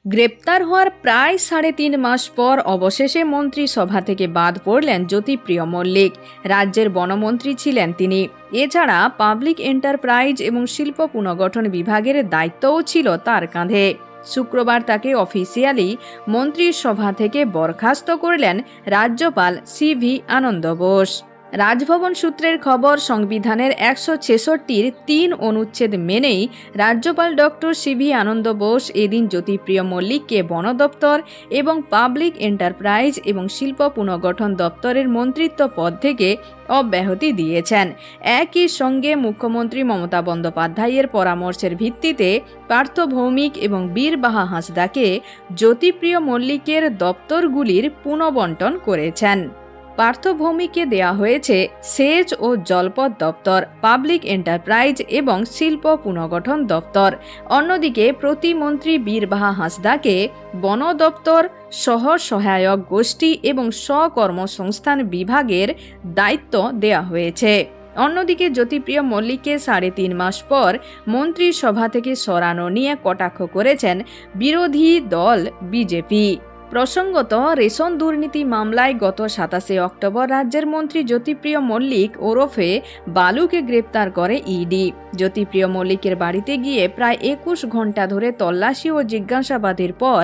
গ্রেপ্তার হওয়ার প্রায় ৩.৫ মাস পর অবশেষে মন্ত্রিসভা থেকে বাদ পড়লেন জ্যোতিপ্রিয় মল্লিক। রাজ্যের বনমন্ত্রী ছিলেন তিনি। এছাড়া পাবলিক এন্টারপ্রাইজ এবং শিল্প পুনর্গঠন বিভাগের দায়িত্বও ছিল তার কাঁধে। শুক্রবার তাকে অফিসিয়ালি মন্ত্রিসভা থেকে বরখাস্ত করলেন রাজ্যপাল সিভি আনন্দ বোস। রাজভবন সূত্রের খবর, সংবিধানের ১৬৬-র ৩ অনুচ্ছেদ মেনেই রাজ্যপাল ডক্টর সিভি আনন্দ বোস এদিন জ্যোতিপ্রিয় মল্লিককে বন দপ্তর এবং পাবলিক এন্টারপ্রাইজ এবং শিল্প পুনর্গঠন দপ্তরের মন্ত্রিত্ব পদ থেকে অব্যাহতি দিয়েছেন। একই সঙ্গে মুখ্যমন্ত্রী মমতা বন্দ্যোপাধ্যায়ের পরামর্শের ভিত্তিতে পার্থ ভৌমিক এবং বীরবাহা হাঁসদাকে জ্যোতিপ্রিয় মল্লিকের দপ্তরগুলির পুনঃবণ্টন করেছেন। পার্থ ভৌমিককে দেয়া হয়েছে সেচ ও জলপথ দপ্তর, পাবলিক এন্টারপ্রাইজ এবং শিল্প পুনর্গঠন দপ্তর। অন্যদিকে প্রতিমন্ত্রী বীরবাহা হাঁসদাকে বন দপ্তর, সহ সহায়ক গোষ্ঠী এবং স্বকর্মসংস্থান বিভাগের দায়িত্ব দেয়া হয়েছে। অন্যদিকে জ্যোতিপ্রিয় মল্লিককে ৩.৫ মাস পর মন্ত্রিসভা থেকে সরানো নিয়ে কটাক্ষ করেছেন বিরোধী দল বিজেপি। প্রসঙ্গত, রেশন দুর্নীতি মামলায় গত ২৭ অক্টোবর রাজ্যের মন্ত্রী জ্যোতিপ্রিয় মল্লিক ওরফে বালুকে গ্রেপ্তার করে ইডি। জ্যোতিপ্রিয় মল্লিকের বাড়িতে গিয়ে প্রায় ২১ ঘন্টা ধরে তল্লাশি ও জিজ্ঞাসাবাদের পর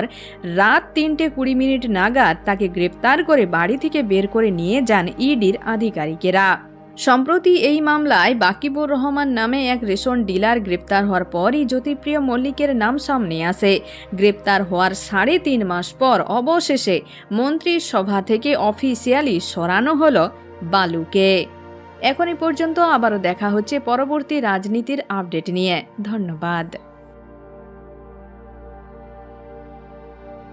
রাত ৩:২০ নাগাদ তাকে গ্রেপ্তার করে বাড়ি থেকে বের করে নিয়ে যান ইডির আধিকারিকেরা। সম্প্রতি এই মামলায় বাকিবুর রহমান নামে এক রেশন ডিলার গ্রেপ্তার হওয়ার পরই জ্যোতিপ্রিয় মল্লিকের নাম সামনে আসে। গ্রেপ্তার হওয়ার ৩.৫ মাস পর অবশেষে মন্ত্রিসভা থেকে অফিসিয়ালি সরানো হলো বালুকে। এখন পর্যন্ত আবারও দেখা হচ্ছে পরবর্তী রাজনীতির আপডেট নিয়ে। ধন্যবাদ।